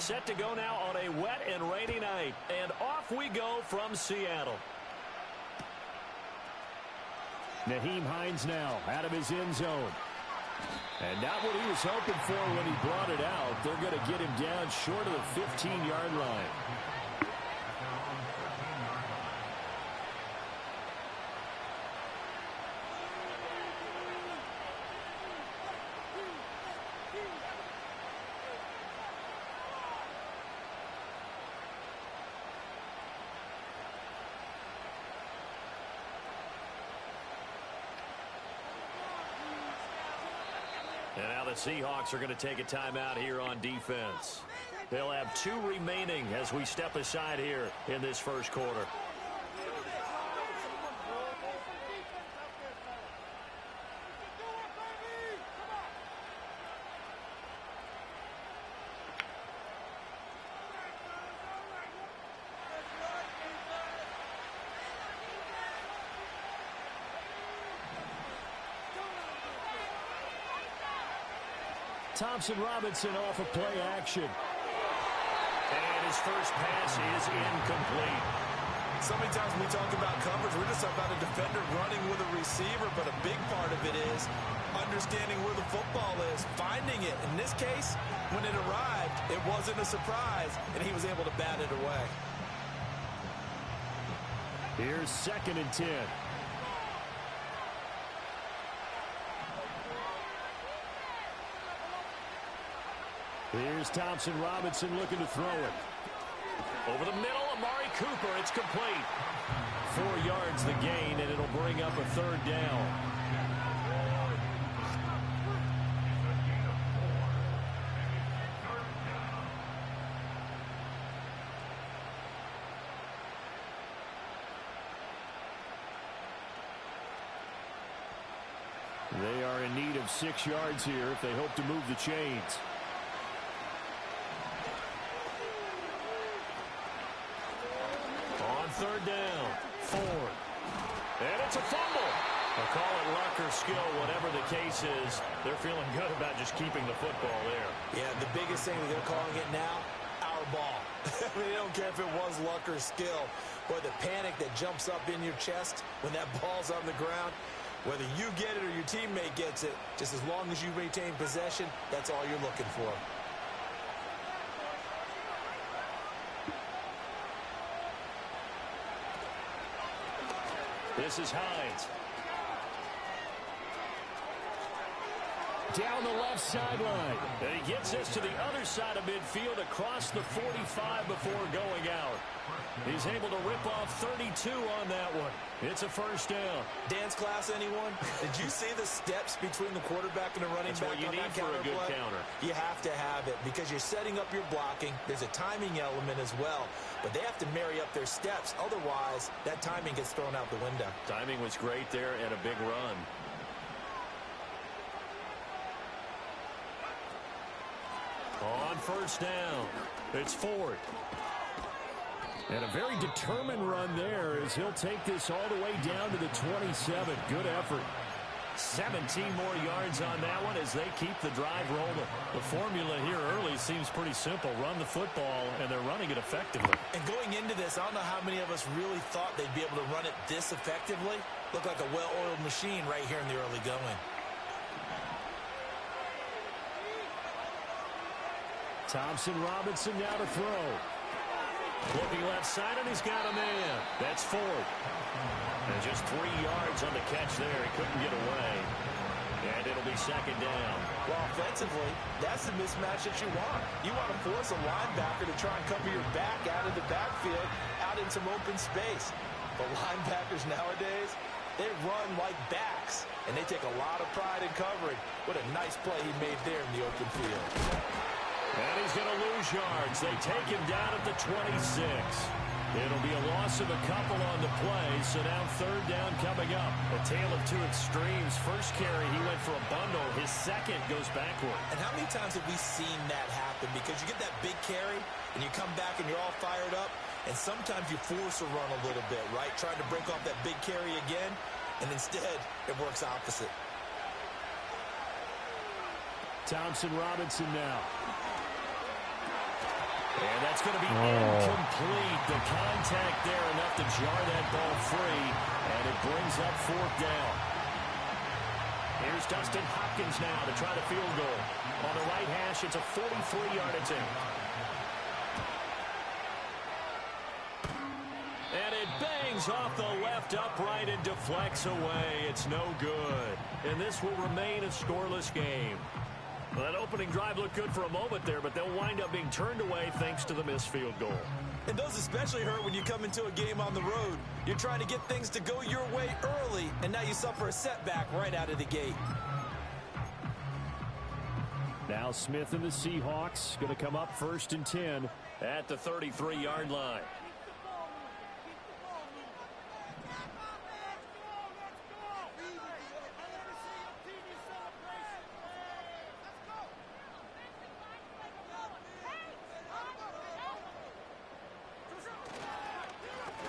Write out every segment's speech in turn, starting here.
set to go now on a wet and rainy night. And off we go from Seattle. Nyheim Hines now out of his end zone. And not what he was hoping for when he brought it out. They're going to get him down short of the 15-yard line. And now the Seahawks are going to take a timeout here on defense. They'll have 2 remaining as we step aside here in this first quarter. Thompson Robinson off of play action. And his first pass is incomplete. So many times when we talk about coverage, we're just about a defender running with a receiver, but a big part of it is understanding where the football is, finding it. In this case, when it arrived, it wasn't a surprise, and he was able to bat it away. Here's 2nd and 10. Here's Thompson Robinson looking to throw it. Over the middle, Amari Cooper. It's complete. 4 yards the gain, and it'll bring up a 3rd down. They are in need of 6 yards here if they hope to move the chains. On 3rd down, Ford. And it's a fumble. They'll call it luck or skill, whatever the case is. They're feeling good about just keeping the football there. Yeah, the biggest thing that they're calling it now, our ball. I mean, they don't care if it was luck or skill. Or the panic that jumps up in your chest when that ball's on the ground. Whether you get it or your teammate gets it, just as long as you retain possession, that's all you're looking for. This is Hines. Down the left sideline. And he gets this to the other side of midfield across the 45 before going out. He's able to rip off 32 on that one. It's a first down. Dance class, anyone? Did you see the steps between the quarterback and the running That's back what you on need that for counter a good play? counter. You have to have it because you're setting up your blocking. There's a timing element as well, but they have to marry up their steps. Otherwise, that timing gets thrown out the window. Timing was great there and a big run. On first down, it's Ford. And a very determined run there as he'll take this all the way down to the 27. Good effort. 17 more yards on that one as they keep the drive rolling. The formula here early seems pretty simple. Run the football, and they're running it effectively. And going into this, I don't know how many of us really thought they'd be able to run it this effectively. Looked like a well-oiled machine right here in the early going. Thompson Robinson now to throw. Looking left side, and he's got a man. That's Ford. And just 3 yards on the catch there. He couldn't get away. And it'll be second down. Well, offensively, that's the mismatch that you want. You want to force a linebacker to try and cover your back out of the backfield, out in some open space. But linebackers nowadays, they run like backs, and they take a lot of pride in covering. What a nice play he made there in the open field. And he's going to lose yards. They take him down at the 26. It'll be a loss of a couple on the play, so now third down coming up. A tale of two extremes. First carry, he went for a bundle. His second goes backward. And how many times have we seen that happen? Because you get that big carry, and you come back and you're all fired up, and sometimes you force a run a little bit, right? Trying to break off that big carry again, and instead it works opposite. Thompson Robinson now. And that's going to be incomplete. The contact there enough to jar that ball free, and it brings up fourth down. Here's Dustin Hopkins now to try the field goal. On the right hash, it's a 43-yard attempt. And it bangs off the left upright and deflects away. It's no good. And this will remain a scoreless game. Well, that opening drive looked good for a moment there, but they'll wind up being turned away thanks to the missed field goal. And those especially hurt when you come into a game on the road. You're trying to get things to go your way early, and now you suffer a setback right out of the gate. Now Smith and the Seahawks going to come up 1st and 10 at the 33-yard line.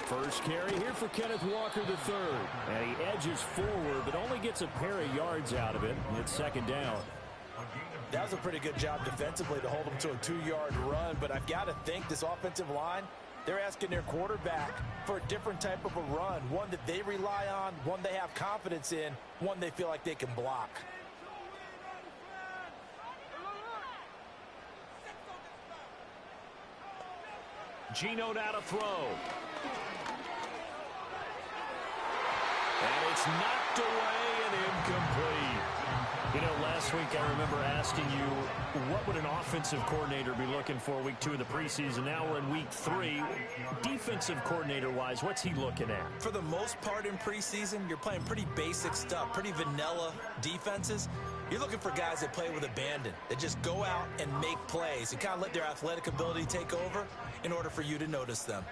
First carry here for Kenneth Walker III. And he edges forward, but only gets a pair of yards out of it. It's 2nd down. That was a pretty good job defensively to hold them to a 2-yard run, but I've got to think this offensive line, they're asking their quarterback for a different type of a run, one that they rely on, one they have confidence in, one they feel like they can block. Geno now to throw. And it's knocked away and incomplete. You know, last week I remember asking you, what would an offensive coordinator be looking for week 2 of the preseason? Now we're in week 3. Defensive coordinator-wise, what's he looking at? For the most part in preseason, you're playing pretty basic stuff, pretty vanilla defenses. You're looking for guys that play with abandon, that just go out and make plays and kind of let their athletic ability take over in order for you to notice them.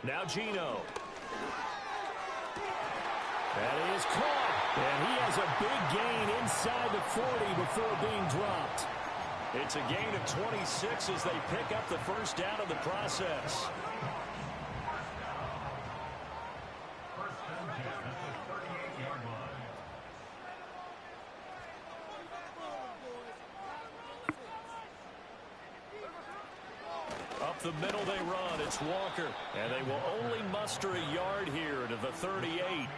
Now Geno. That is caught. And he has a big gain inside the 40 before being dropped. It's a gain of 26 as they pick up the first down of the process. Up the middle they run. It's Walker. And they will only muster a yard here to the 38.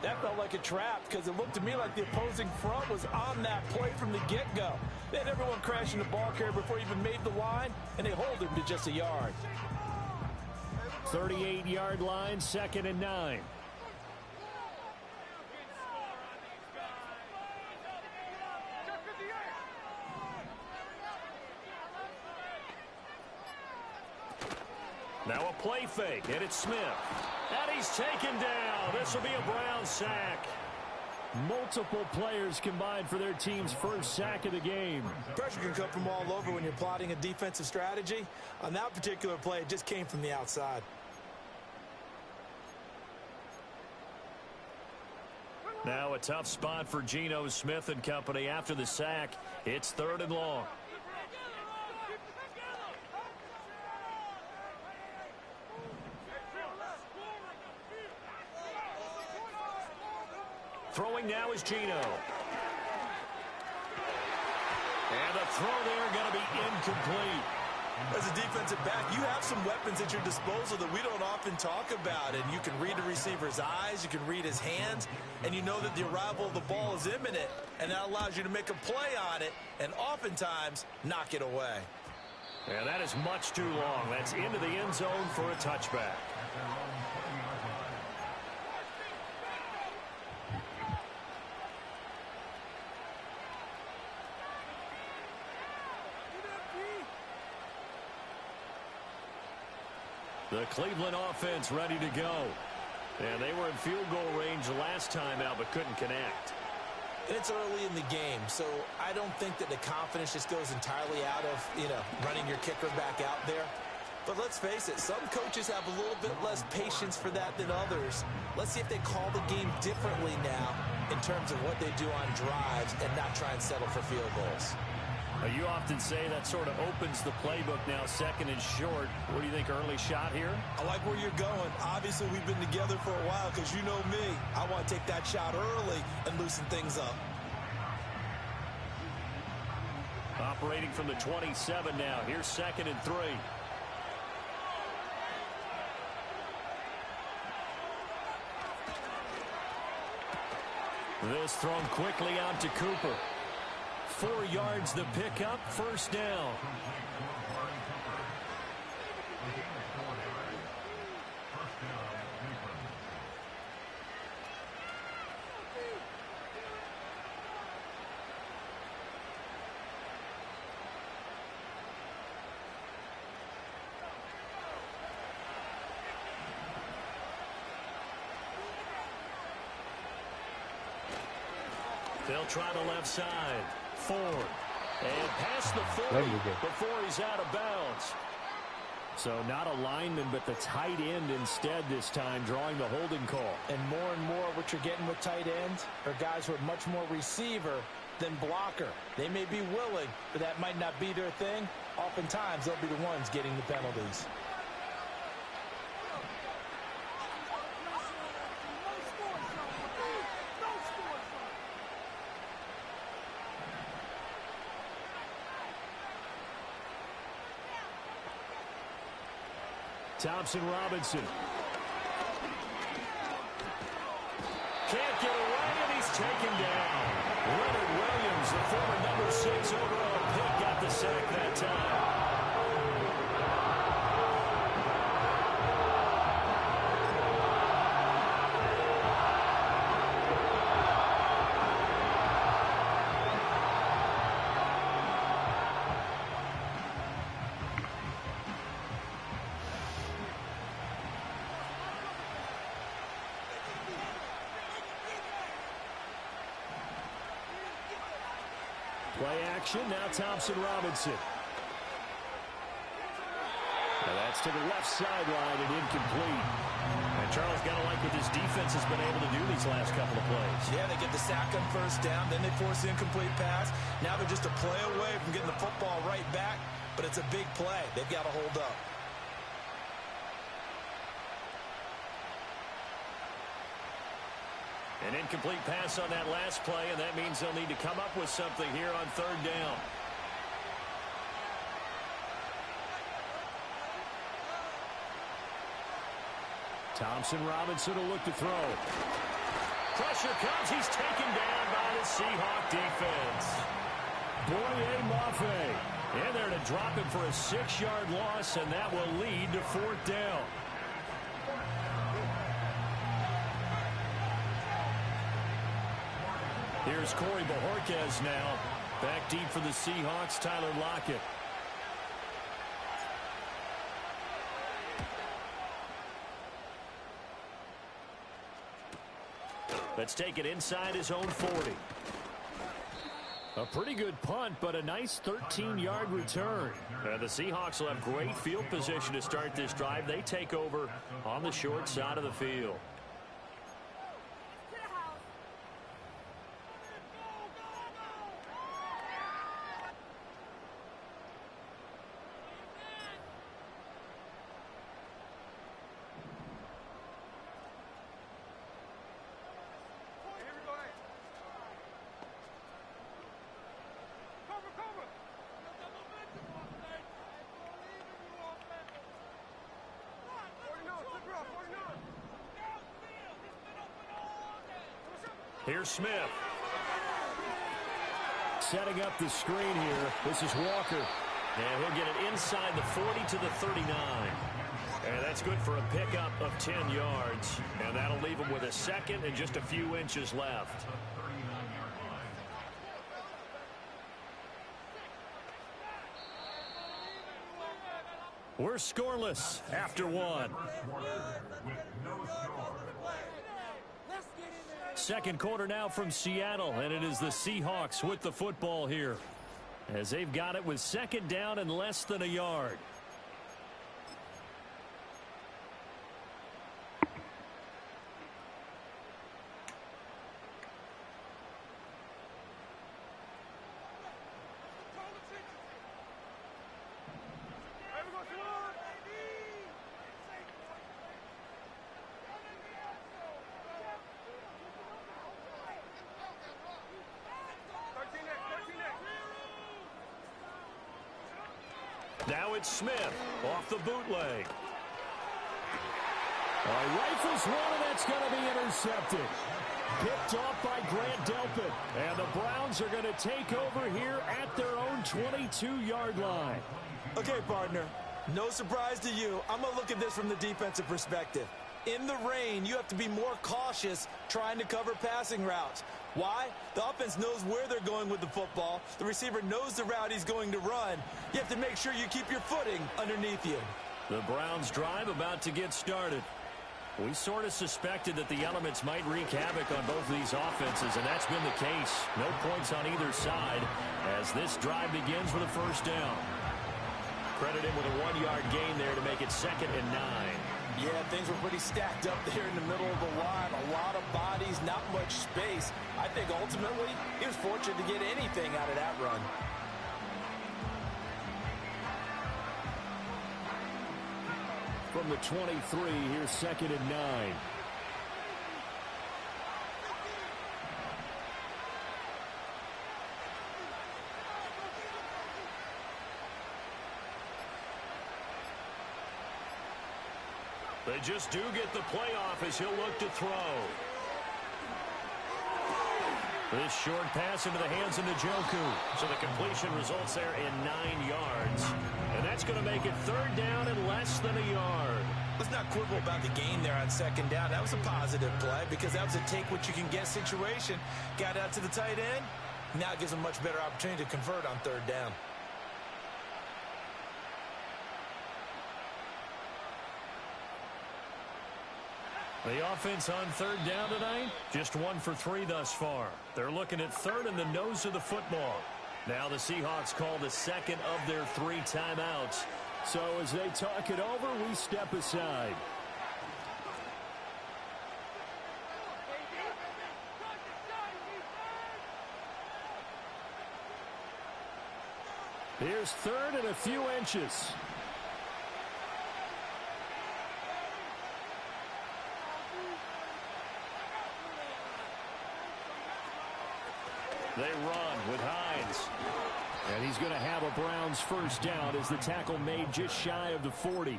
That felt like a trap because it looked to me like the opposing front was on that play from the get-go. They had everyone crashing the ball carrier before he even made the line, and they hold him to just a yard. 38-yard line, 2nd and 9. Now a play fake, and it's Smith. And he's taken down. This will be a Brown sack. Multiple players combined for their team's first sack of the game. Pressure can come from all over when you're plotting a defensive strategy. On that particular play, it just came from the outside. Now a tough spot for Geno Smith and company after the sack. It's 3rd and long. Throwing now is Geno. And the throw there going to be incomplete. As a defensive back, you have some weapons at your disposal that we don't often talk about. And you can read the receiver's eyes, you can read his hands, and you know that the arrival of the ball is imminent. And that allows you to make a play on it and oftentimes knock it away. And that is much too long. That's into the end zone for a touchback. The Cleveland offense ready to go. And they were in field goal range last time out, but couldn't connect. And it's early in the game, so I don't think that the confidence just goes entirely out of, running your kicker back out there. But let's face it, some coaches have a little bit less patience for that than others. Let's see if they call the game differently now in terms of what they do on drives and not try and settle for field goals. You often say that sort of opens the playbook now, second and short. What do you think, early shot here? I like where you're going. Obviously, we've been together for a while because you know me. I want to take that shot early and loosen things up. Operating from the 27 now. Here's second and 3. This thrown quickly out to Cooper. 4 yards the pickup, first down. They'll try the left side. Ford. And past the 40 before he's out of bounds. So not a lineman, but the tight end instead this time, drawing the holding call. And more what you're getting with tight ends are guys who are much more receiver than blocker. They may be willing, but that might not be their thing. Oftentimes, they'll be the ones getting the penalties. Thompson Robinson. Can't get away, and he's taken down. Leonard Williams, the former number 6 overall pick, got the sack that time. Play action, now Thompson Robinson. And that's to the left sideline and incomplete. And Charles, got to like what this defense has been able to do these last couple of plays. Yeah, they get the sack on first down, then they force the incomplete pass. Now they're just a play away from getting the football right back, but it's a big play. They've got to hold up. An incomplete pass on that last play, and that means they'll need to come up with something here on third down. Thompson Robinson will look to throw. Pressure comes. He's taken down by the Seahawk defense. Boye Mafe in there to drop him for a 6-yard loss, and that will lead to fourth down. Here's Corey Bojorquez now. Back deep for the Seahawks, Tyler Lockett. Let's take it inside his own 40. A pretty good punt, but a nice 13-yard return. The Seahawks will have great field position to start this drive. They take over on the short side of the field. Here's Smith. Setting up the screen here. This is Walker. And he'll get it inside the 40 to the 39. And that's good for a pickup of 10 yards. And that'll leave him with a second and just a few inches left. We're scoreless after one. Second quarter now from Seattle, and it is the Seahawks with the football here, as they've got it with second down and less than a yard. Now it's Smith off the bootleg. Rifles one, and that's going to be intercepted. Picked off by Grant Delpit. And the Browns are going to take over here at their own 22-yard line. Okay, partner, no surprise to you. I'm going to look at this from the defensive perspective. In the rain, you have to be more cautious trying to cover passing routes. Why? The offense knows where they're going with the football. The receiver knows the route he's going to run. You have to make sure you keep your footing underneath you. The Browns drive about to get started. We sort of suspected that the elements might wreak havoc on both of these offenses, and that's been the case. No points on either side as this drive begins with a first down. Credit him with a 1-yard gain there to make it 2nd and 9. Yeah, things were pretty stacked up there in the middle of the line. A lot of bodies, not much space. I think ultimately he was fortunate to get anything out of that run. From the 23, here's 2nd and 9. They just do get the playoff as he'll look to throw. This short pass into the hands of Njoku. So the completion results there in 9 yards. And that's going to make it 3rd down and less than a yard. Let's not quibble about the gain there on 2nd down. That was a positive play because that was a take-what-you-can-get situation. Got out to the tight end. Now it gives them a much better opportunity to convert on 3rd down. The offense on 3rd down tonight, just 1 for 3 thus far. They're looking at 3rd in the nose of the football. Now the Seahawks call the 2nd of their 3 timeouts. So as they talk it over, we step aside. Here's 3rd and a few inches. They run with Hines. And he's going to have a Browns first down as the tackle made just shy of the 40.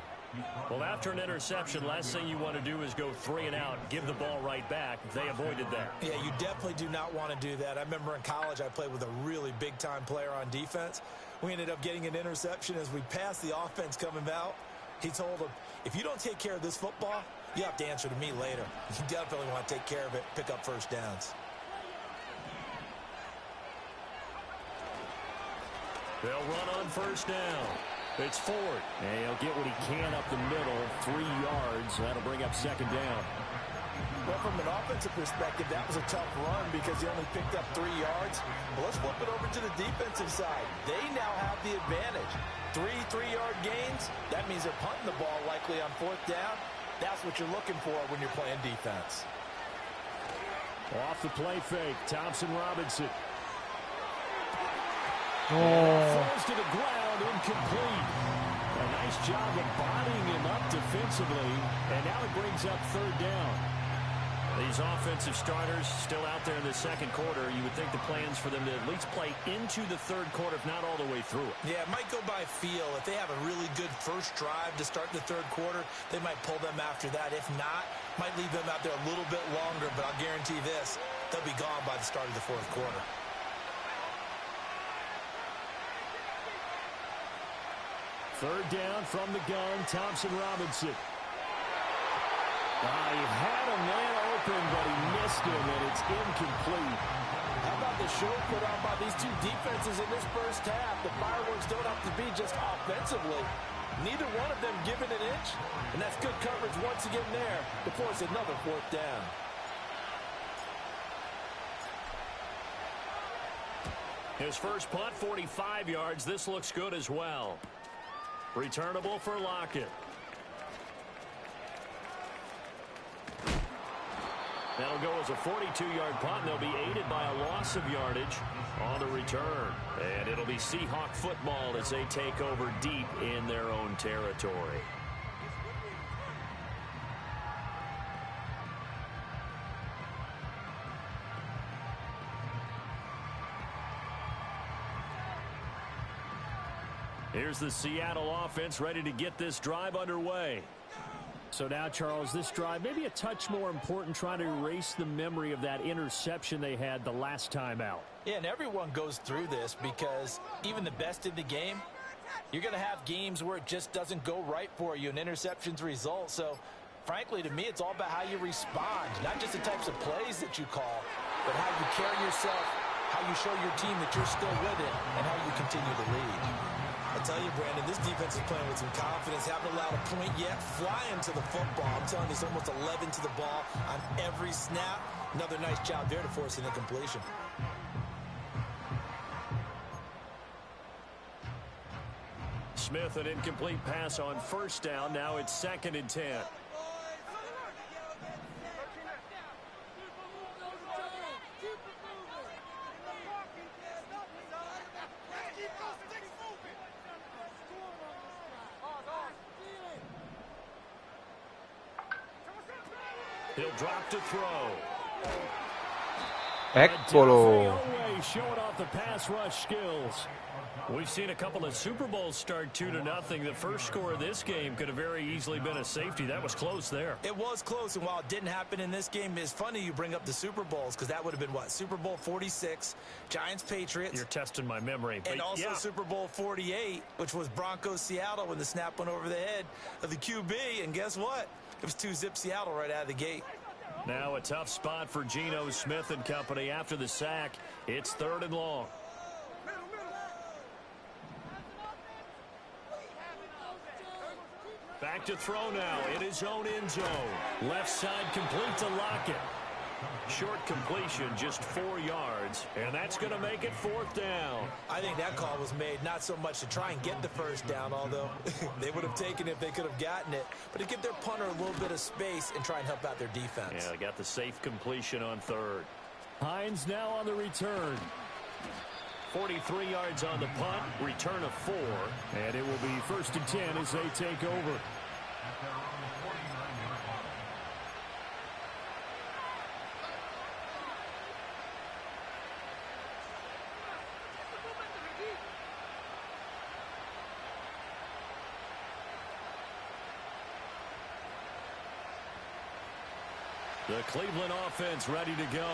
Well, after an interception, last thing you want to do is go 3 and out, give the ball right back. They avoided that. Yeah, you definitely do not want to do that. I remember in college I played with a really big-time player on defense. We ended up getting an interception as we passed the offense coming out. He told him, if you don't take care of this football, you have to answer to me later. You definitely want to take care of it, pick up first downs. They'll run on first down. It's Ford. And he'll get what he can up the middle, 3 yards. That'll bring up 2nd down. Well, from an offensive perspective, that was a tough run because he only picked up 3 yards. Well, let's flip it over to the defensive side. They now have the advantage. 3 3-yard gains, that means they're punting the ball likely on 4th down. That's what you're looking for when you're playing defense. Off the play fake, Thompson Robinson. Falls to the ground, incomplete. A nice job of bodying him up defensively, and now it brings up 3rd down. These offensive starters still out there in the 2nd quarter. You would think the plans for them to at least play into the 3rd quarter, if not all the way through it. Yeah, it might go by feel. If they have a really good first drive to start the 3rd quarter, they might pull them after that. If not, might leave them out there a little bit longer, but I'll guarantee this, they'll be gone by the start of the 4th quarter. Third down from the gun, Thompson Robinson. He had a man open, but he missed him, and it's incomplete. How about the show put on by these two defenses in this first half? The fireworks don't have to be just offensively. Neither one of them given an inch, and that's good coverage once again there to force another 4th down. His first punt, 45 yards. This looks good as well. Returnable for Lockett. That'll go as a 42-yard punt. They'll be aided by a loss of yardage on the return. And it'll be Seahawk football as they take over deep in their own territory. Here's the Seattle offense ready to get this drive underway. So now, Charles, this drive maybe a touch more important, trying to erase the memory of that interception they had the last time out. Yeah, and everyone goes through this because even the best in the game, you're going to have games where it just doesn't go right for you and interceptions result. So, frankly, to me, it's all about how you respond, not just the types of plays that you call, but how you carry yourself, how you show your team that you're still with it, and how you continue to lead. I tell you, Brandon, this defense is playing with some confidence. Haven't allowed a point yet. Flying to the football. I'm telling you, it's almost 11 to the ball on every snap. Another nice job there to force an incompletion. Smith, an incomplete pass on first down. Now it's 2nd and 10. He'll drop to throw. Eccolo. Showing off the pass rush skills. We've seen a couple of Super Bowls start 2-0. The first score of this game could have very easily been a safety. That was close there. It was close, and while it didn't happen in this game, it's funny you bring up the Super Bowls because that would have been, what, Super Bowl 46, Giants-Patriots. You're testing my memory. And also yeah. Super Bowl 48, which was Broncos-Seattle when the snap went over the head of the QB, and guess what? It was 2-zip Seattle right out of the gate. Now a tough spot for Geno Smith and company after the sack. It's 3rd and long. Back to throw now in his own end zone. Left side complete to Lockett. Short completion, just 4 yards, and that's going to make it 4th down. I think that call was made not so much to try and get the first down, although they would have taken it if they could have gotten it, but to give their punter a little bit of space and try and help out their defense. Yeah, they got the safe completion on 3rd. Hines now on the return. 43 yards on the punt, return of 4. And it will be 1st and 10 as they take over. The Cleveland offense ready to go.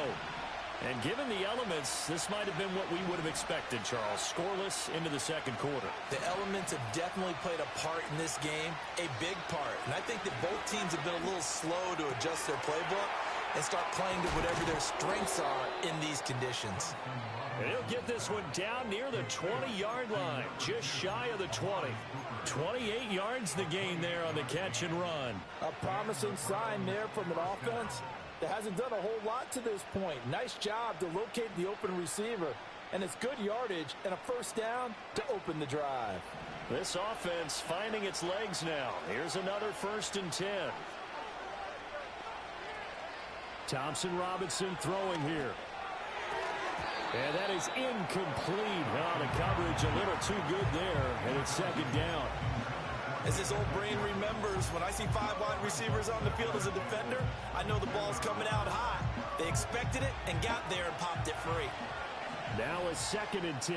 And given the elements, this might have been what we would have expected, Charles. Scoreless into the 2nd quarter. The elements have definitely played a part in this game, a big part. And I think that both teams have been a little slow to adjust their playbook and start playing to whatever their strengths are in these conditions. And he'll get this one down near the 20-yard line, just shy of the 20. 28 yards the gain there on the catch and run. A promising sign there from an offense that hasn't done a whole lot to this point. Nice job to locate the open receiver. And it's good yardage and a 1st down to open the drive. This offense finding its legs now. Here's another 1st and 10. Thompson Robinson throwing here. And that is incomplete. Oh, the coverage a little too good there, and it's 2nd down. As his old brain remembers, when I see 5 wide receivers on the field as a defender, I know the ball's coming out high. They expected it and got there and popped it free. Now a 2nd and 10.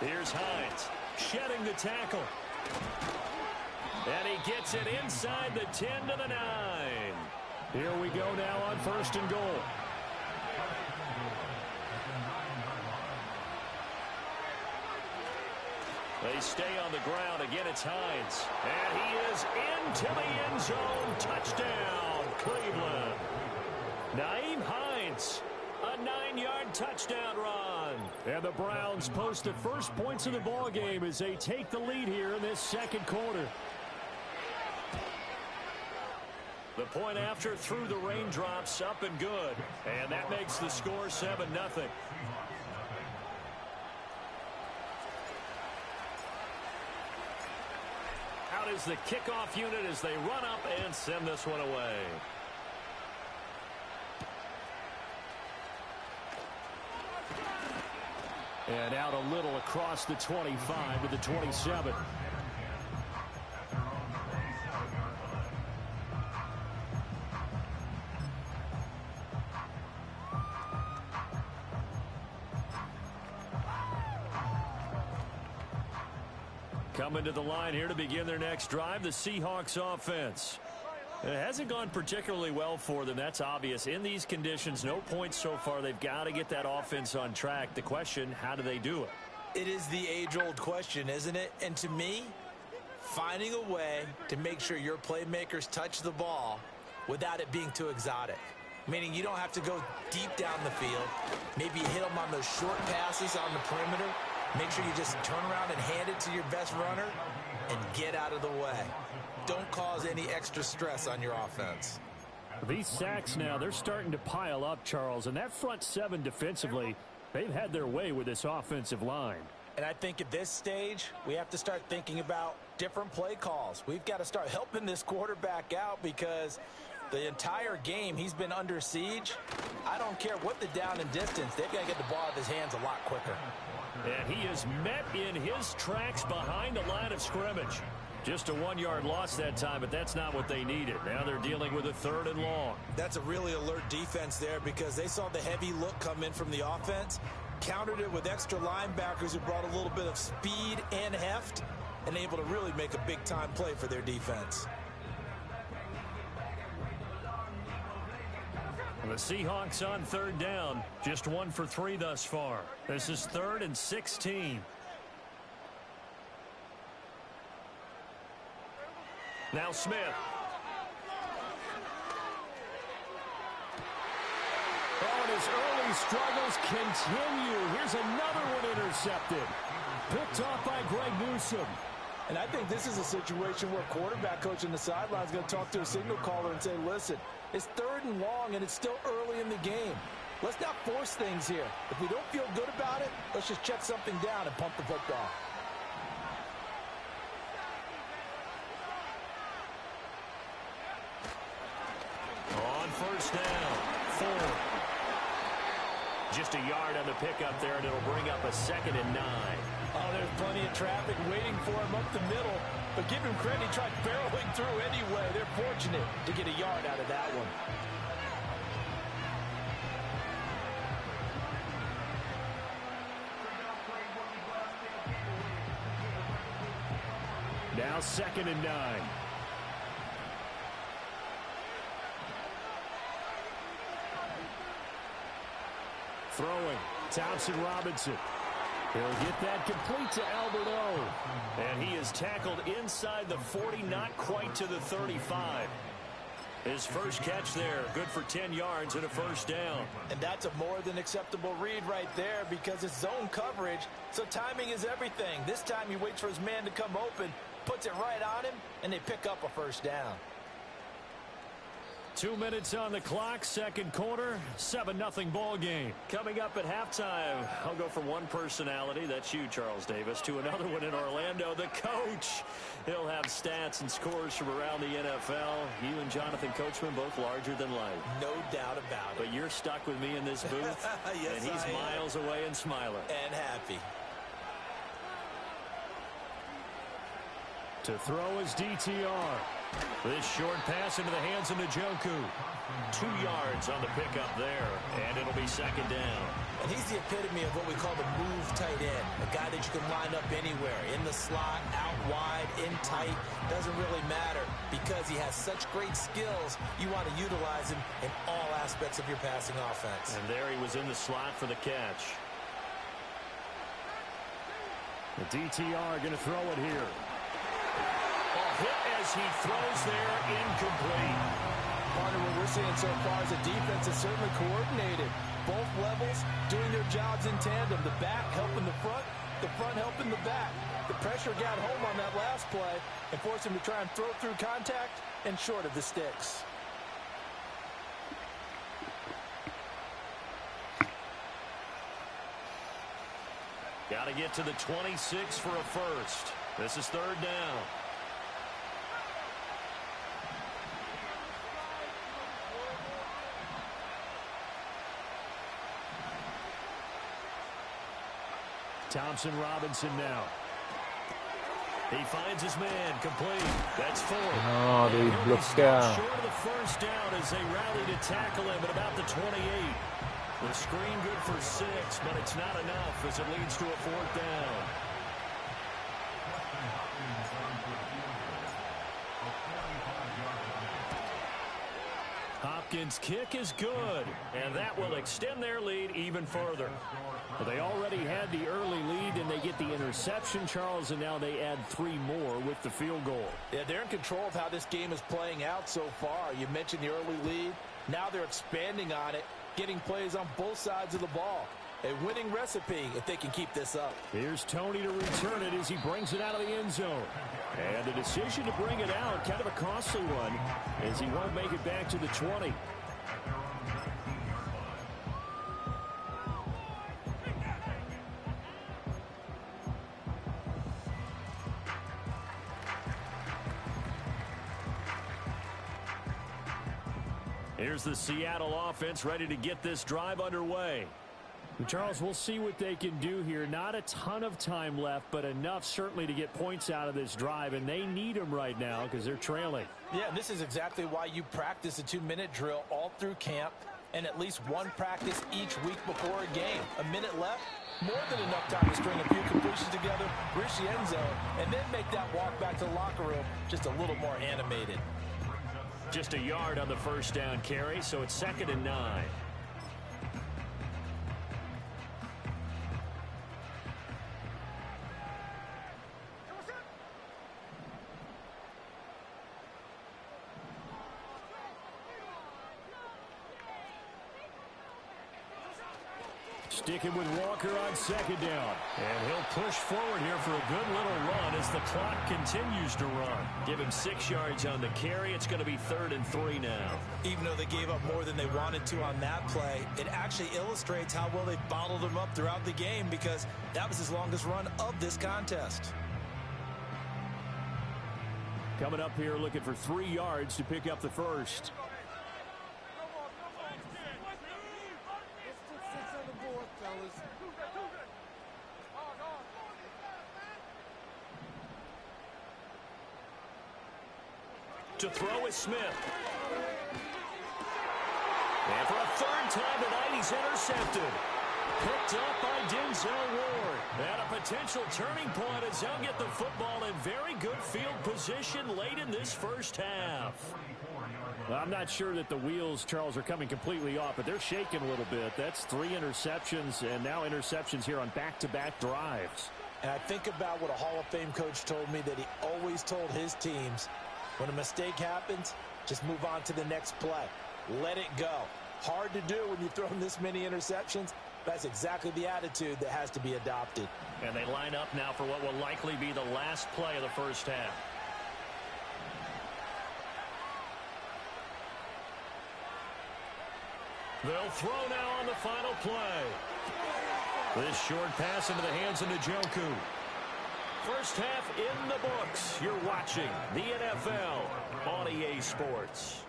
Here's Hines, shedding the tackle. And he gets it inside the 10 to the 9. Here we go now on 1st and goal. They stay on the ground. Again, it's Hines. And he is into the end zone. Touchdown, Cleveland. Nyheim Hines, a 9-yard touchdown run. And the Browns post the first points of the ball game as they take the lead here in this 2nd quarter. The point after through the raindrops, up and good. And that makes the score 7-0. Out is the kickoff unit as they run up and send this one away. And out a little across the 25 to the 27. Coming to the line here to begin their next drive, the Seahawks offense. It hasn't gone particularly well for them. That's obvious. In these conditions, no points so far. They've got to get that offense on track. The question, how do they do it? It is the age-old question, isn't it? And to me, finding a way to make sure your playmakers touch the ball without it being too exotic. Meaning you don't have to go deep down the field. Maybe you hit them on those short passes on the perimeter. Make sure you just turn around and hand it to your best runner and get out of the way. Don't cause any extra stress on your offense. These sacks now, they're starting to pile up, Charles. And that front seven defensively, they've had their way with this offensive line. And I think at this stage, we have to start thinking about different play calls. We've got to start helping this quarterback out because the entire game he's been under siege. I don't care what the down and distance. They've got to get the ball out of his hands a lot quicker. And he is met in his tracks behind the line of scrimmage. Just a 1-yard loss that time, but that's not what they needed. Now they're dealing with a 3rd and long. That's a really alert defense there because they saw the heavy look come in from the offense, countered it with extra linebackers who brought a little bit of speed and heft, and able to really make a big-time play for their defense. The Seahawks on 3rd down, just 1 for 3 thus far. This is 3rd and 16. Now Smith. Oh, and his early struggles continue. Here's another one intercepted. Picked off by Greg Newsome. And I think this is a situation where quarterback coach on the sideline is going to talk to a signal caller and say, listen, it's 3rd and long and it's still early in the game. Let's not force things here. If we don't feel good about it, let's just check something down and pump the football. On 1st down, 4. Just a yard on the pickup there, and it'll bring up a 2nd and 9. Oh, there's plenty of traffic waiting for him up the middle. But give him credit, he tried barreling through anyway. They're fortunate to get a yard out of that one. Now 2nd and 9. Throwing, Thompson Robinson. He'll get that complete to Albert O. And he is tackled inside the 40, not quite to the 35. His first catch there, good for 10 yards and a 1st down. And that's a more than acceptable read right there because it's zone coverage, so timing is everything. This time he waits for his man to come open, puts it right on him, and they pick up a 1st down. 2 minutes on the clock, 2nd quarter, 7-0 ball game. Coming up at halftime, I'll go from one personality, that's you, Charles Davis, to another one in Orlando, the coach. He'll have stats and scores from around the NFL. You and Jonathan Coachman, both larger than life. No doubt about it. But you're stuck with me in this booth, yes, and he's miles away and smiling. And happy. To throw is DTR. This short pass into the hands of Njoku. 2 yards on the pickup there, and it'll be 2nd down. And he's the epitome of what we call the move tight end, a guy that you can line up anywhere, in the slot, out wide, in tight, doesn't really matter because he has such great skills. You want to utilize him in all aspects of your passing offense. And there he was in the slot for the catch. The DTR going to throw it here. Hit as he throws there, incomplete. Part of what we're seeing so far is the defense is certainly coordinated. Both levels doing their jobs in tandem. The back helping the front helping the back. The pressure got home on that last play and forced him to try and throw through contact and short of the sticks. Got to get to the 26 for a 1st. This is 3rd down. Thompson Robinson now. He finds his man, complete. That's 4. No, devi bloccare. Short of the 1st down as they rally to tackle him at about the 28. The screen good for 6, but it's not enough as it leads to a 4th down. Hopkins' kick is good, and that will extend their lead even further. Well, they already had the early lead, and they get the interception, Charles, and now they add 3 more with the field goal. Yeah, they're in control of how this game is playing out so far. You mentioned the early lead. Now they're expanding on it, getting plays on both sides of the ball. A winning recipe if they can keep this up. Here's Tony to return it as he brings it out of the end zone. And the decision to bring it out, kind of a costly one, as he won't make it back to the 20. Here's the Seattle offense ready to get this drive underway. Charles, we'll see what they can do here. Not a ton of time left, but enough certainly to get points out of this drive, and they need them right now because they're trailing. Yeah, and this is exactly why you practice a 2-minute drill all through camp and at least one practice each week before a game. A minute left, more than enough time to string a few completions together, reach the end zone, and then make that walk back to the locker room just a little more animated. Just a yard on the first down carry, so it's 2nd and 9. Sticking with Walker on 2nd down. And he'll push forward here for a good little run as the clock continues to run. Give him 6 yards on the carry. It's going to be 3rd and 3 now. Even though they gave up more than they wanted to on that play, it actually illustrates how well they bottled them up throughout the game because that was his longest run of this contest. Coming up here looking for 3 yards to pick up the first. To throw is Smith. And for a 3rd time tonight, he's intercepted. Picked up by Denzel Ward. And a potential turning point as he'll get the football in very good field position late in this first half. Well, I'm not sure that the wheels, Charles, are coming completely off, but they're shaking a little bit. That's 3 interceptions, and now interceptions here on back-to-back drives. And I think about what a Hall of Fame coach told me that he always told his teams, when a mistake happens, just move on to the next play. Let it go. Hard to do when you've thrown this many interceptions. That's exactly the attitude that has to be adopted. And they line up now for what will likely be the last play of the first half. They'll throw now on the final play. This short pass into the hands of Njoku. First half in the books. You're watching the NFL on EA Sports.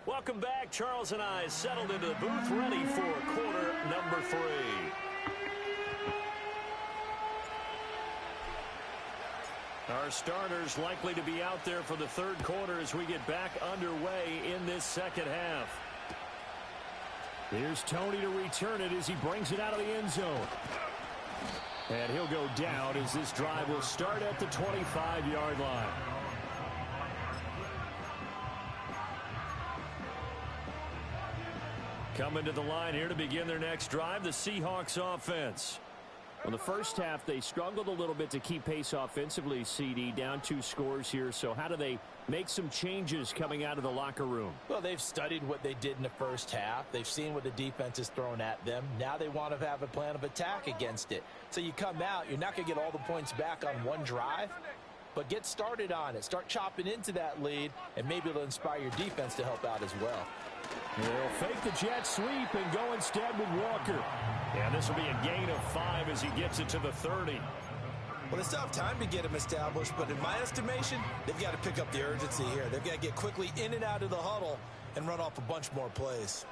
Welcome back. Charles and I settled into the booth ready for quarter number 3. Our starters likely to be out there for the 3rd quarter as we get back underway in this second half. Here's Tony to return it as he brings it out of the end zone. And he'll go down as this drive will start at the 25-yard line. Coming to the line here to begin their next drive, the Seahawks offense. Well, the first half, they struggled a little bit to keep pace offensively, CD, down 2 scores here. So how do they make some changes coming out of the locker room? Well, they've studied what they did in the first half. They've seen what the defense has thrown at them. Now they want to have a plan of attack against it. So you come out, you're not going to get all the points back on one drive, but get started on it. Start chopping into that lead, and maybe it'll inspire your defense to help out as well. They'll fake the jet sweep and go instead with Walker. And this will be a gain of 5 as he gets it to the 30. Well, they still have time to get him established, but in my estimation, they've got to pick up the urgency here. They've got to get quickly in and out of the huddle and run off a bunch more plays.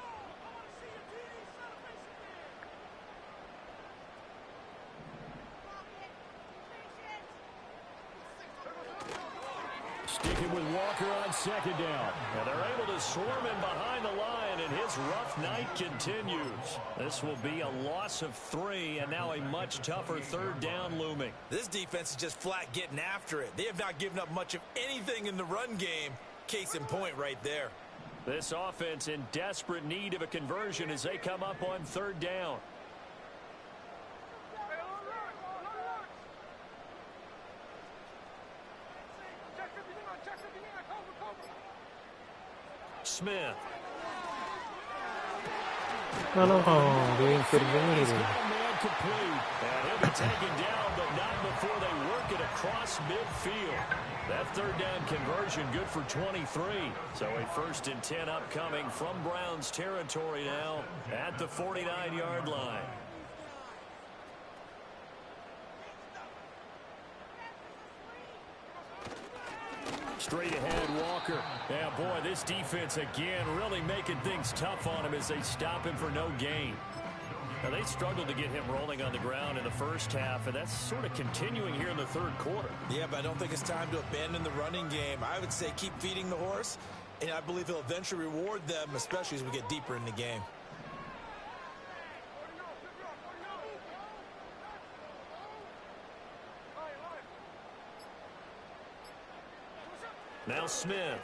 with Walker on second down. And they're able to swarm him behind the line, and his rough night continues. This will be a loss of 3, and now a much tougher third down looming. This defense is just flat getting after it. They have not given up much of anything in the run game. Case in point right there. This offense in desperate need of a conversion as they come up on third down. Smith. No, deve intervenire. And he'll be taken down, but not before they work it across midfield. That third down conversion good for 23. So a 1st and 10 upcoming from Browns territory now at the 49-yard line. Straight ahead, Walker. Yeah, boy, this defense again really making things tough on him as they stop him for no gain. Now, they struggled to get him rolling on the ground in the first half, and that's sort of continuing here in the third quarter. Yeah, but I don't think it's time to abandon the running game. I would say keep feeding the horse, and I believe he'll eventually reward them, especially as we get deeper in the game. Now Smith.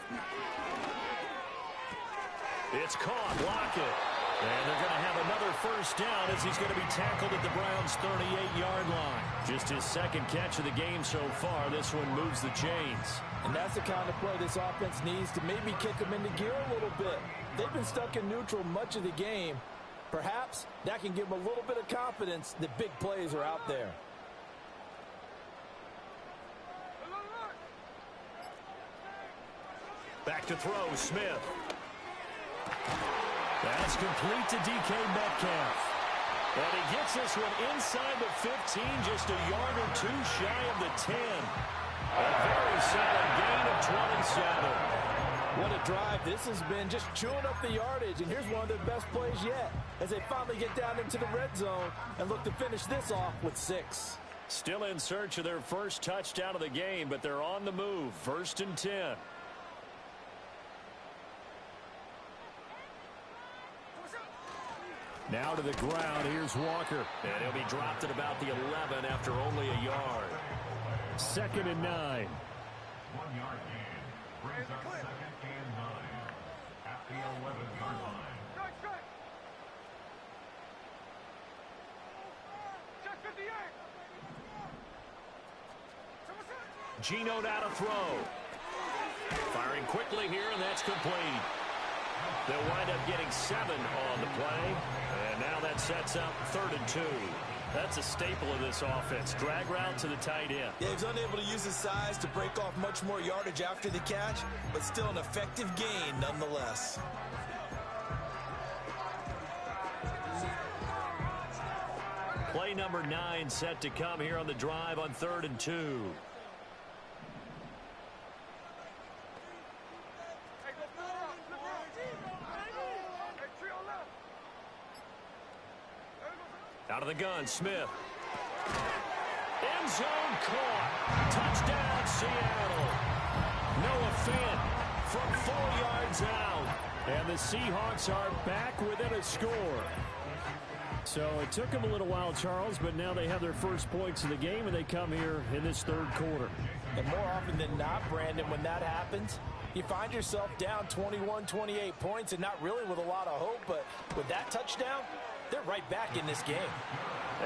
It's caught. Block it. And they're going to have another first down as he's going to be tackled at the Browns' 38-yard line. Just his second catch of the game so far. This one moves the chains. And that's the kind of play this offense needs to maybe kick them into gear a little bit. They've been stuck in neutral much of the game. Perhaps that can give them a little bit of confidence that big plays are out there. Back to throw, Smith. That's complete to DK Metcalf. And he gets this one inside the 15, just a yard or two shy of the 10. A very solid gain of 27. What a drive. This has been just chewing up the yardage, and here's one of their best plays yet as they finally get down into the red zone and look to finish this off with 6. Still in search of their first touchdown of the game, but they're on the move. 1st and 10. Now to the ground. Here's Walker. And he'll be dropped at about the 11 after only a yard. 2nd and 9. 1 yard gain. Brings up 2nd and 9 at the 11-yard line. Geno down to throw. Firing quickly here, and that's complete. They'll wind up getting 7 on the play. And now that sets up 3rd and 2. That's a staple of this offense. Drag route to the tight end. Yeah, he's unable to use his size to break off much more yardage after the catch, but still an effective gain nonetheless. Play number 9 set to come here on the drive on 3rd and 2. Out of the gun, Smith. End zone caught. Touchdown, Seattle. Noah Fant from 4 yards out. And the Seahawks are back within a score. So it took them a little while, Charles, but now they have their first points of the game, and they come here in this third quarter. And more often than not, Brandon, when that happens, you find yourself down 21-28 points and not really with a lot of hope, but with that touchdown, they're right back in this game.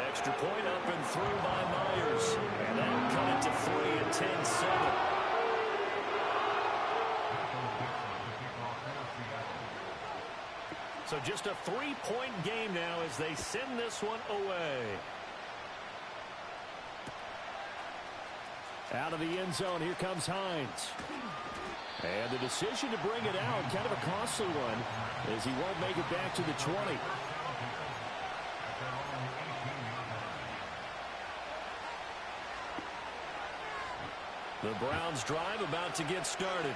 Extra point up and through by Myers. And that'll cut it to 3 at 10-7. So just a 3-point game now as they send this one away. Out of the end zone, here comes Hines. And the decision to bring it out, kind of a costly one, as he won't make it back to the 20. The Browns drive about to get started.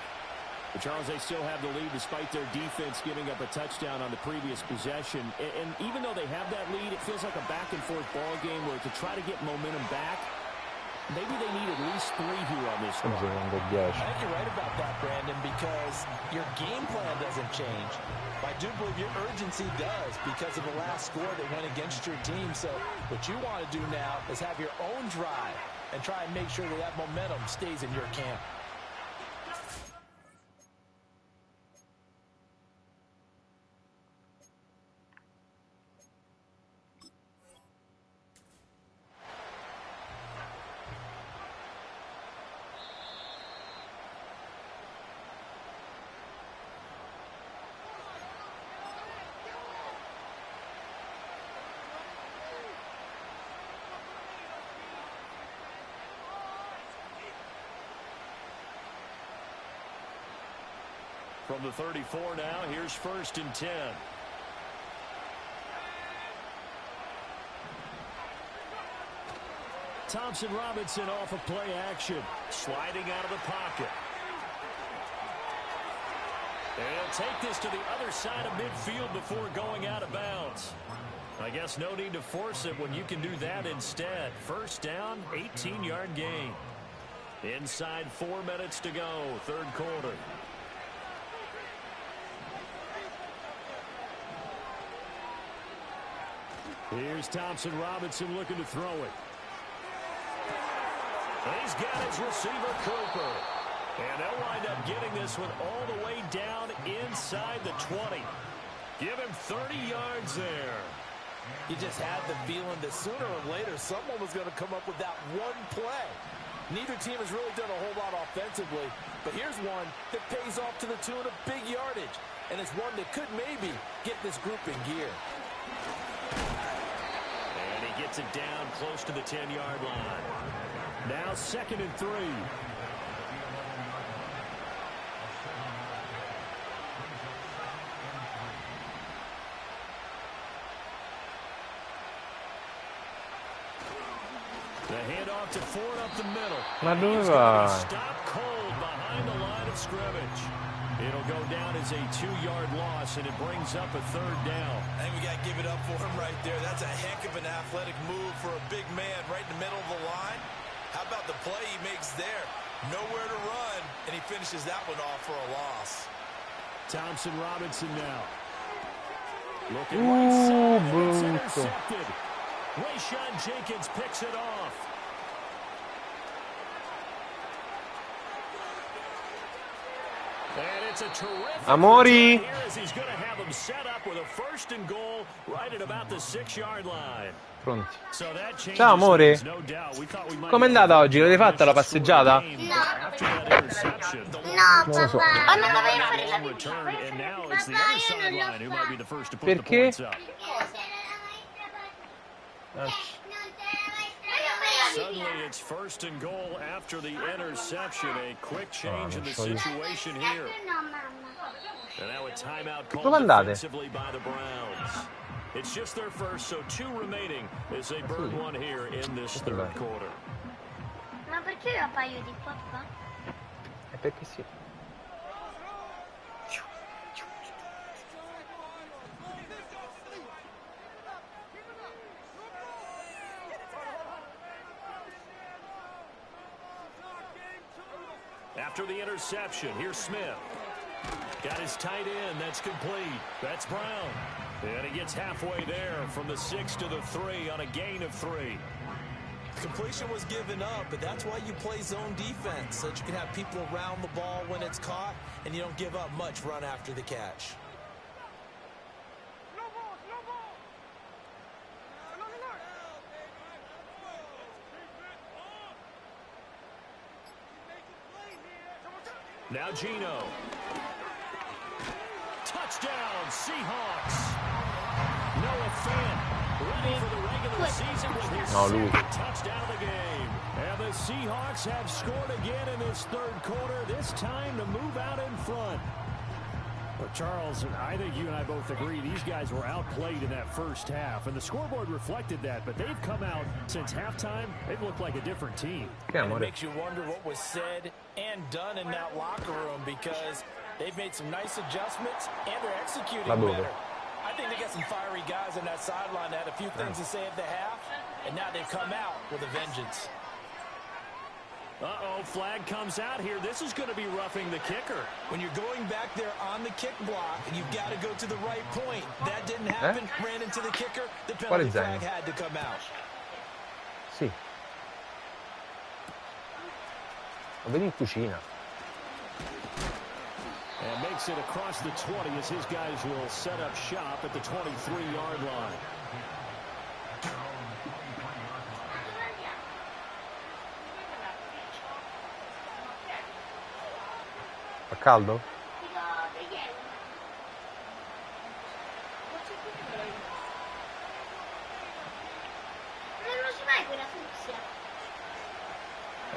But Charles, they still have the lead despite their defense giving up a touchdown on the previous possession. And even though they have that lead, it feels like a back-and-forth ball game where to try to get momentum back, Maybe they need at least 3 here on this one. I think you're right about that, Brandon, because your game plan doesn't change. But I do believe your urgency does because of the last score that went against your team. So what you want to do now is have your own drive and try and make sure that that momentum stays in your camp. From the 34 now, here's 1st and 10. Thompson Robinson off of play action. Sliding out of the pocket. And he'll take this to the other side of midfield before going out of bounds. I guess no need to force it when you can do that instead. 1st down, 18-yard gain. Inside 4 minutes to go, 3rd quarter. Here's Thompson Robinson looking to throw it. He's got his receiver, Cooper. And they'll wind up getting this one all the way down inside the 20. Give him 30 yards there. You just had the feeling that sooner or later someone was going to come up with that one play. Neither team has really done a whole lot offensively, but here's one that pays off to the tune of big yardage, and it's one that could maybe get this group in gear. And he gets it down close to the 10-yard line. Now 2nd and 3. The handoff to Ford up the middle. Ma dove He's va? gonna be stopped cold behind the line of scrimmage. It'll go down as a 2-yard loss, and it brings up a 3rd down. I think we got to give it up for him right there. That's a heck of an athletic move for a big man right in the middle of the line. How about the play he makes there? Nowhere to run, and he finishes that one off for a loss. Thompson Robinson now. Looking right side, and it's intercepted. Rayshawn Jenkins picks it off. And it's a terrific Amori. return here as he's going to have him set up with a 1st and goal right at about the 6-yard line. Pronti. So that changes Ciao amore. things, no doubt. We thought we might Com'è andata oggi? L'avete fatta la passeggiata? After that interception, No, Non lo so. papà. Non dovevi fare la return, and now it's the other sideline who might be the first to put the Perché? points up. Suddenly it's 1st and goal after the interception. A quick change in the situation here. And now a timeout Dove called andate? defensively by the Browns. It's just their first, so 2 remaining as they burn one here in this 3rd quarter. Ma perché io appaio di papà? È perché sì. After the interception, here's Smith. Got his tight end. That's complete. That's Brown. And he gets halfway there from the 6 to the 3 on a gain of 3. Completion was given up, but that's why you play zone defense, so that you can have people around the ball when it's caught, and you don't give up much run after the catch. Now Gino. Touchdown, Seahawks. Noah Fant ready for the regular season with his second touchdown of the game. And the Seahawks have scored again in this 3rd quarter, this time to move out in front. Well, Charles, I think you and I both agree these guys were outplayed in that 1st half, and the scoreboard reflected that, but they've come out since halftime. They've looked like a different team. And it makes you wonder what was said and done in that locker room, because they've made some nice adjustments and they're executing better. I think they got some fiery guys on that sideline that had a few things to say at the half, and now they've come out with a vengeance. Uh-oh, flag comes out here. This is going to be roughing the kicker. When you're going back there on the kick block, you've got to go to the right point. That didn't happen. Ran into the kicker. The penalty flag had to come out. Sì. Lo vedi in cucina. And makes it across the 20 as his guys will set up shop at the 23-yard line. Fa caldo?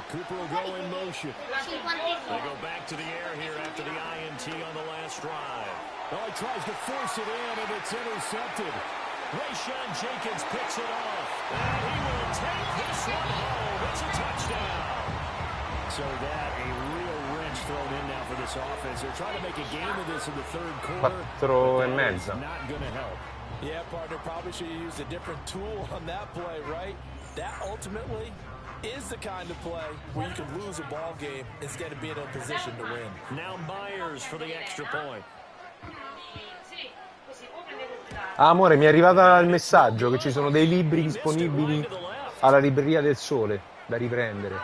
Cooper will go in motion. They go back to the air here after the IMT on the last drive. Oh, he tries to force it in, and it's intercepted. Rayshawn Jenkins picks it off. And he will take this one home. It's a touchdown. So that, a real wrench thrown in now for this offense. They're trying to make a game of this in the third quarter. 4,5. Not going to help. Yeah, partner, probably should have used a different tool on that play, right? That ultimately is the kind of play where you can lose a ball game instead of being in a position to win. Now Myers for the extra point. Ah, amore, mi è arrivato il messaggio che ci sono dei libri disponibili alla Libreria del Sole da riprendere.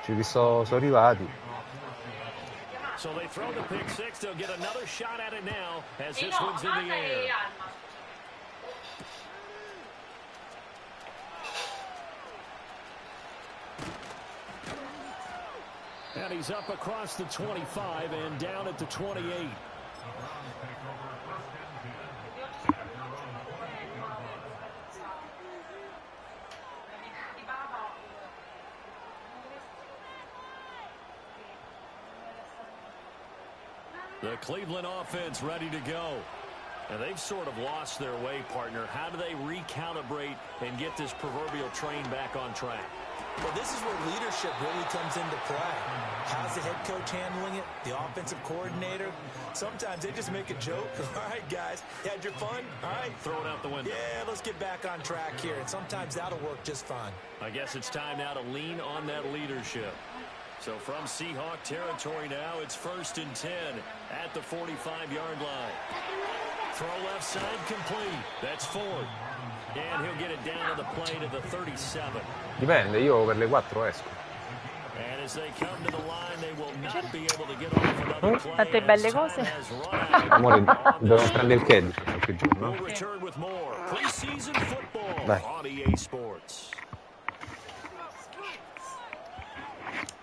Ci sono arrivati. So they throw the pick six. They'll get another shot at it now as this one's in the air. And he's up across the 25 and down at the 28. The Cleveland offense ready to go. And they've sort of lost their way, partner. How do they recalibrate and get this proverbial train back on track? Well, this is where leadership really comes into play. How's the head coach handling it? The offensive coordinator? Sometimes they just make a joke. All right, guys, you had your fun? All right. Throw it out the window. Yeah, let's get back on track here. And sometimes that'll work just fine. I guess it's time now to lean on that leadership. So from Seahawk territory now, it's 1st and 10 at the 45-yard line. Throw left side complete. That's Ford. And he'll get it down to the play to the 37. Dipende, io per le 4 esco. And as they come to the line, they will not be able to get off another play. Tante belle cose. Amore, devo prendere il caddy qualche giorno. We'll return with more preseason football Dai. on EA Sports.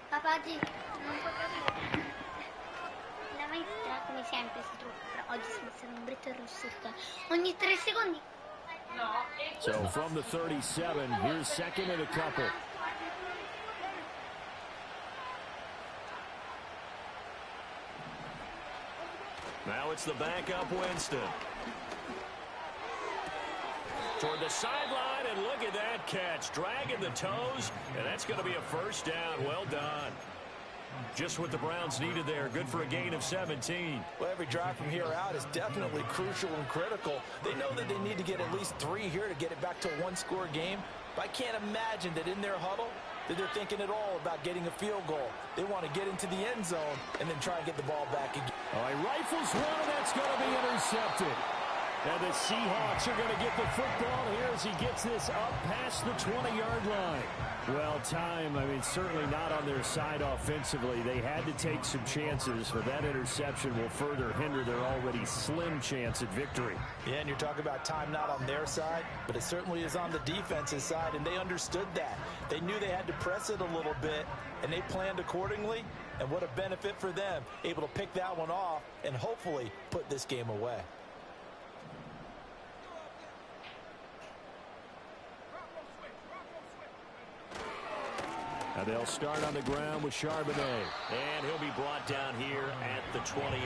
Papà, non può capire. La maestra, come sempre, si truffa. Però oggi si è messo un brutto rossotto. Ogni 3 secondi. So from the 37, here's 2nd and a couple. Now it's the backup Winston. Toward the sideline, and look at that catch. Dragging the toes, and that's going to be a first down. Well done. Just what the Browns needed there. Good for a gain of 17. Well, every drive from here out is definitely crucial and critical. They know that they need to get at least 3 here to get it back to a one-score game. But I can't imagine that in their huddle that they're thinking at all about getting a field goal. They want to get into the end zone and then try and get the ball back again. Oh, he rifles one, and that's going to be intercepted. And the Seahawks are going to get the football here as he gets this up past the 20-yard line. Well, time, I mean, certainly not on their side offensively. They had to take some chances, but that interception will further hinder their already slim chance at victory. Yeah, and you're talking about time not on their side, but it certainly is on the defense's side, and they understood that. They knew they had to press it a little bit, and they planned accordingly, and what a benefit for them, able to pick that one off and hopefully put this game away. And they'll start on the ground with Charbonnet. And he'll be brought down here at the 28.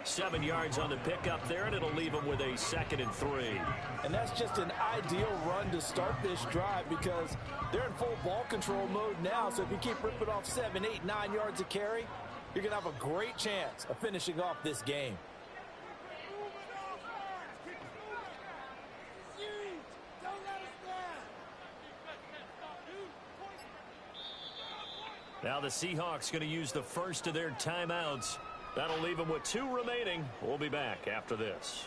7 yards on the pickup there, and it'll leave him with a 2nd and 3. And that's just an ideal run to start this drive because they're in full ball control mode now. So if you keep ripping off 7, 8, 9 yards of carry, you're going to have a great chance of finishing off this game. Now the Seahawks going to use the first of their timeouts. That'll leave them with 2 remaining. We'll be back after this.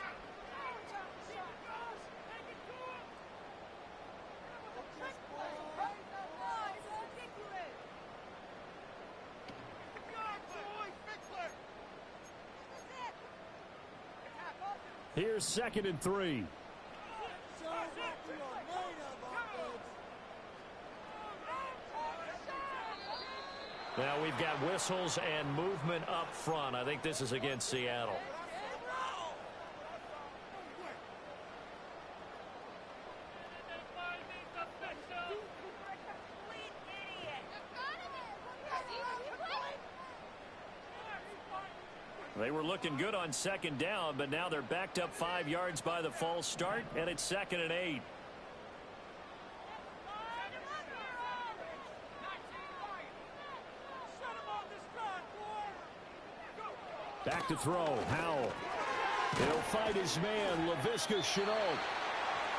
Here's 2nd and 3. Now we've got whistles and movement up front. I think this is against Seattle. They were looking good on 2nd down, but now they're backed up 5 yards by the false start, and it's 2nd and 8. Back to throw. Howell. He'll fight his man, Laviska Shenault.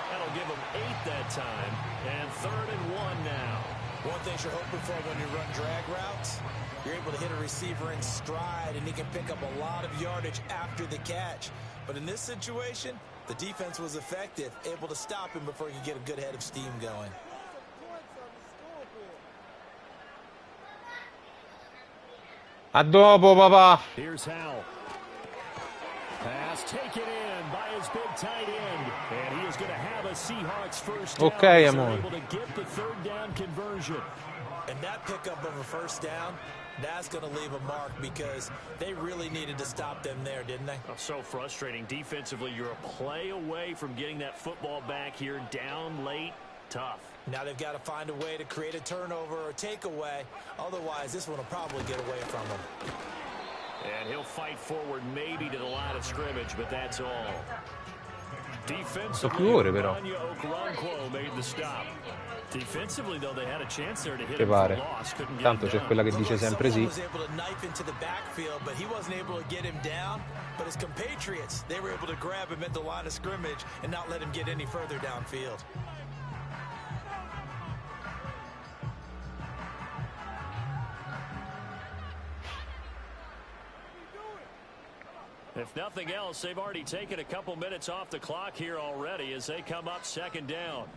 That'll give him 8 that time, and 3rd and 1 now. One thing you're hoping for when you run drag routes, you're able to hit a receiver in stride, and he can pick up a lot of yardage after the catch. But in this situation, the defense was effective, able to stop him before he could get a good head of steam going. A dopo, papà. Here's Howell. Pass taken in by his big tight end. And he is going to have a Seahawks first down. Okay, They're amor. able to get the 3rd down conversion. And that pickup of a first down, that's going to leave a mark because they really needed to stop them there, didn't they? Oh, so frustrating. Defensively, you're a play away from getting that football back here. Down late, tough. Now they've got to find a way to create a turnover or takeaway. Otherwise, this one will probably get away from them. And he'll fight forward maybe to the line of scrimmage, but that's all. Defensively, però. Okoronkwo made the stop. Defensively, though, they had a chance there to hit Che him for pare. loss. Couldn't get Tanto him c'è down. quella che dice sempre sì. Was able to knife into the backfield, but he wasn't able to get him down. But his compatriots, they were able to grab him at the line of scrimmage and not let him get any further downfield. If nothing else, they've already taken a couple minutes off the clock here already as they come up 2nd down.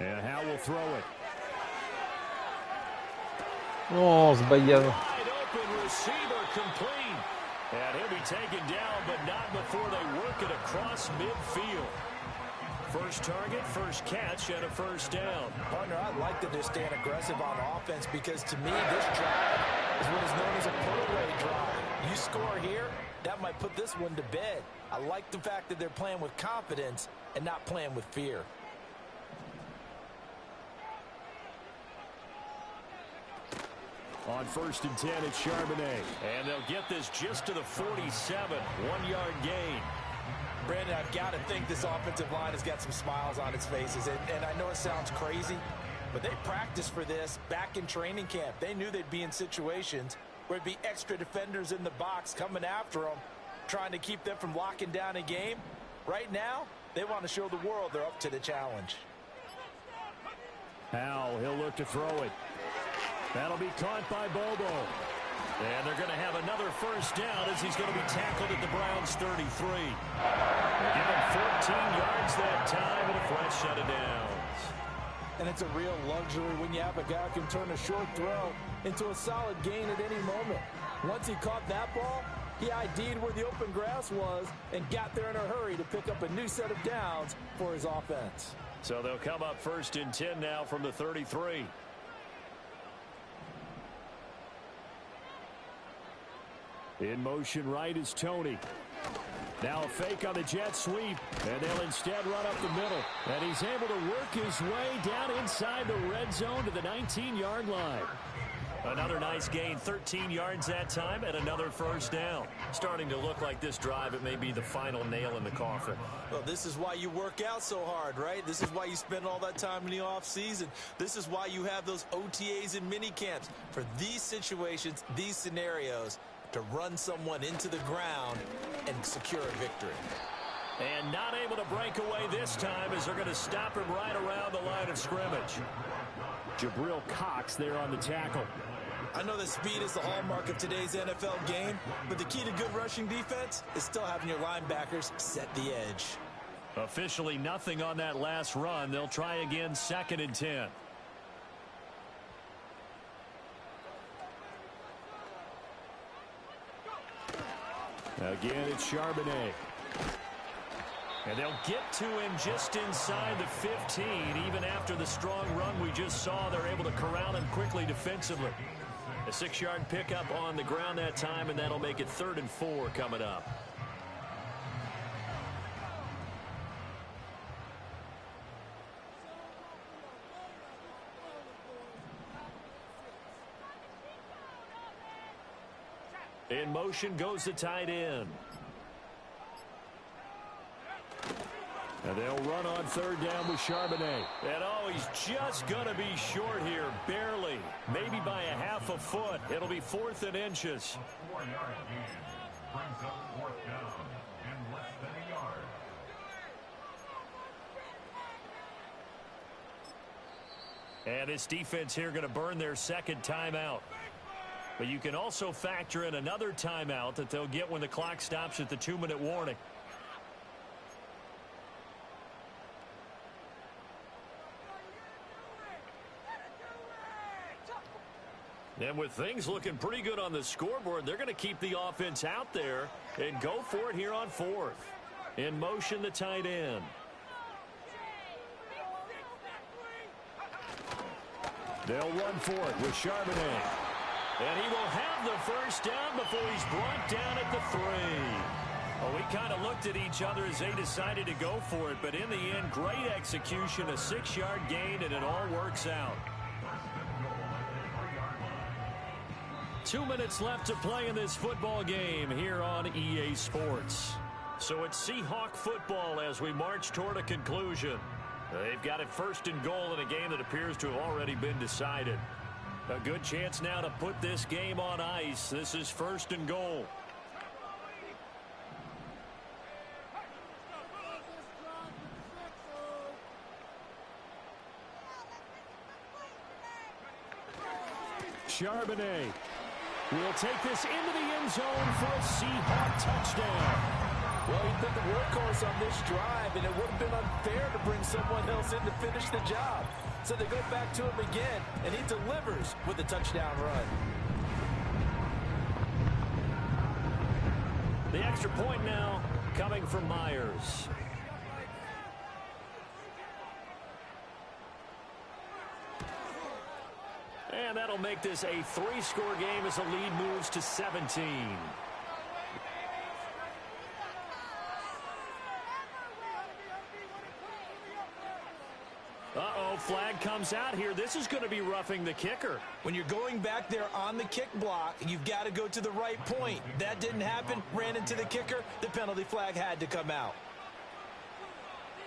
And Howell will throw it. No, ho sbagliato. Wide open receiver complete. And he'll be taken down, but not before they work it across midfield. First target, first catch, and a first down. Partner, I like that they're staying aggressive on offense because to me, this drive is what is known as a put-away drive. You score here, that might put this one to bed. I like the fact that they're playing with confidence and not playing with fear. On 1st and 10, it's Charbonnet. And they'll get this just to the 47. 1-yard gain. Brandon, I've got to think this offensive line has got some smiles on its faces. And I know it sounds crazy, but they practiced for this back in training camp. They knew they'd be in situations where it'd be extra defenders in the box coming after them, trying to keep them from locking down a game. Right now, they want to show the world they're up to the challenge. Howell, he'll look to throw it. That'll be caught by Bobo. And they're going to have another first down as he's going to be tackled at the Browns' 33. They give him 14 yards that time and a fresh set of downs. And it's a real luxury when you have a guy who can turn a short throw into a solid gain at any moment. Once he caught that ball, he ID'd where the open grass was and got there in a hurry to pick up a new set of downs for his offense. So they'll come up 1st and 10 now from the 33. In motion right is Tony. Now a fake on the jet sweep, and they'll instead run up the middle. And he's able to work his way down inside the red zone to the 19-yard line. Another nice gain, 13 yards that time, and another first down. Starting to look like this drive, it may be the final nail in the coffin. Well, this is why you work out so hard, right? This is why you spend all that time in the offseason. This is why you have those OTAs and mini camps. For these situations, these scenarios, to run someone into the ground and secure a victory. And not able to break away this time as they're going to stop him right around the line of scrimmage. Jabril Cox there on the tackle. I know that speed is the hallmark of today's NFL game, but the key to good rushing defense is still having your linebackers set the edge. Officially nothing on that last run. They'll try again, 2nd and 10. Again, it's Charbonnet. And they'll get to him just inside the 15. Even after the strong run we just saw, they're able to corral him quickly defensively. A 6-yard pickup on the ground that time, and that'll make it 3rd and 4 coming up. In motion goes the tight end. And they'll run on 3rd down with Charbonnet. And oh, he's just going to be short here, barely. Maybe by a half a foot. It'll be 4th and inches. 4-yard gain brings up 4th down and less than a yard. And this defense here going to burn their 2nd timeout. But you can also factor in another timeout that they'll get when the clock stops at the 2-minute warning. And with things looking pretty good on the scoreboard, they're going to keep the offense out there and go for it here on 4th. In motion, the tight end. They'll run for it with Charbonnet. And he will have the 1st down before he's brought down at the 3. Well, we kind of looked at each other as they decided to go for it, but in the end, great execution, a 6-yard gain, and it all works out. 2 minutes left to play in this football game here on EA Sports. So it's Seahawk football as we march toward a conclusion. They've got it 1st and goal in a game that appears to have already been decided. A good chance now to put this game on ice. This is 1st and goal. Charbonnet will take this into the end zone for a Seahawk touchdown. Well, he's been the workhorse on this drive, and it would have been unfair to bring someone else in to finish the job. So they go back to him again, and he delivers with a touchdown run. The extra point now coming from Myers. And that'll make this a 3-score game as the lead moves to 17. Uh-oh, flag comes out here. This is going to be roughing the kicker. When you're going back there on the kick block, you've got to go to the right point. That didn't happen, ran into the kicker. The penalty flag had to come out.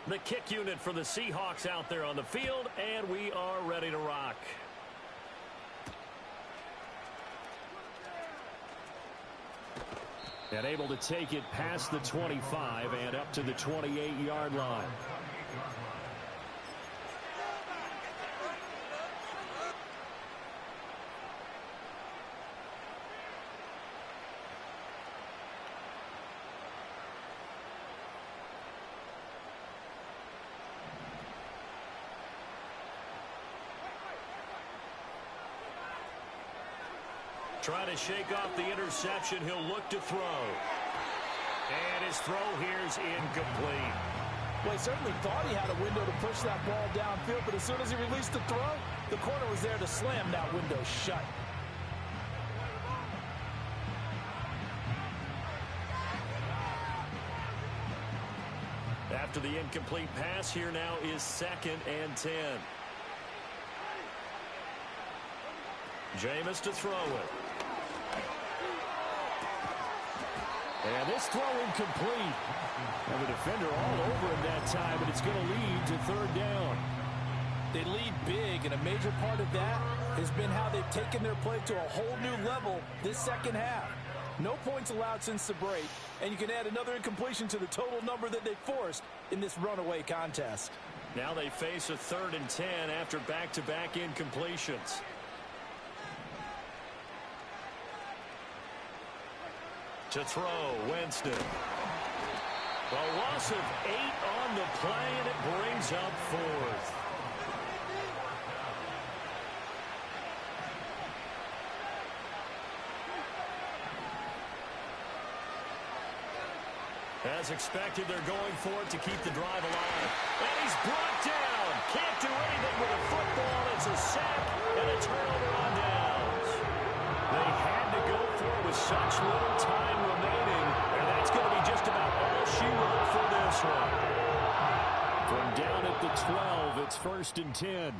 The kick unit for the Seahawks out there on the field, and we are ready to rock. And able to take it past the 25 and up to the 28-yard line. Trying to shake off the interception. He'll look to throw. And his throw here is incomplete. Well, he certainly thought he had a window to push that ball downfield, but as soon as he released the throw, the corner was there to slam that window shut. After the incomplete pass, here now is 2nd and 10. Jameis to throw it. And this throw incomplete. And the defender all over him that time, and it's going to lead to 3rd down. They lead big, and a major part of that has been how they've taken their play to a whole new level this second half. No points allowed since the break, and you can add another incompletion to the total number that they forced in this runaway contest. Now they face a 3rd and 10 after back-to-back incompletions. To throw, Winston. A loss of 8 on the play, and it brings up 4th. As expected, they're going for it to keep the drive alive. And he's brought down. Can't do anything with a football. It's a sack and a turnover on downs. They had to go for it with such little time remaining, and that's going to be just about all she wrote for this one. From down at the 12, it's 1st and 10.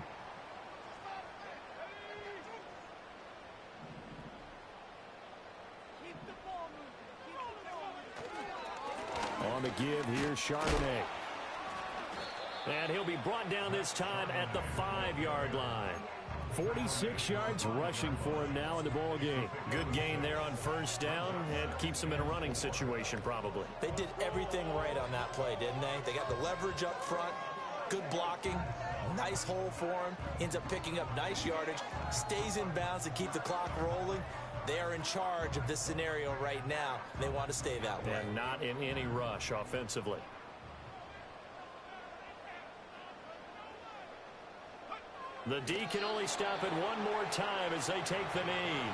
On the give, here's Charbonnet. And he'll be brought down this time at the 5-yard line. 46 yards rushing for him now in the ball game. Good gain there on 1st down, and keeps him in a running situation probably. They did everything right on that play, didn't they? They got the leverage up front, good blocking, nice hole for him, ends up picking up nice yardage, stays in bounds to keep the clock rolling. They are in charge of this scenario right now. They want to stay that way. And not in any rush offensively. The D can only stop it one more time as they take the knee.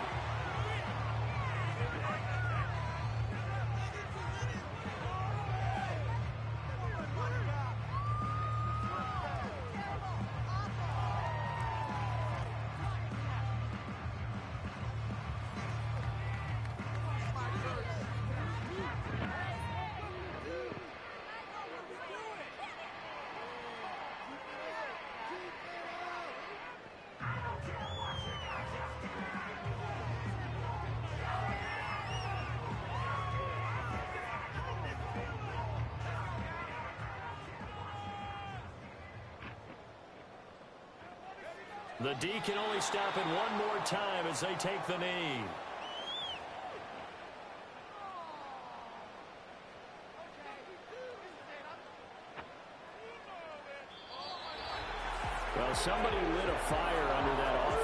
The D can only stop it one more time as they take the knee. Well, somebody lit a fire under that offense.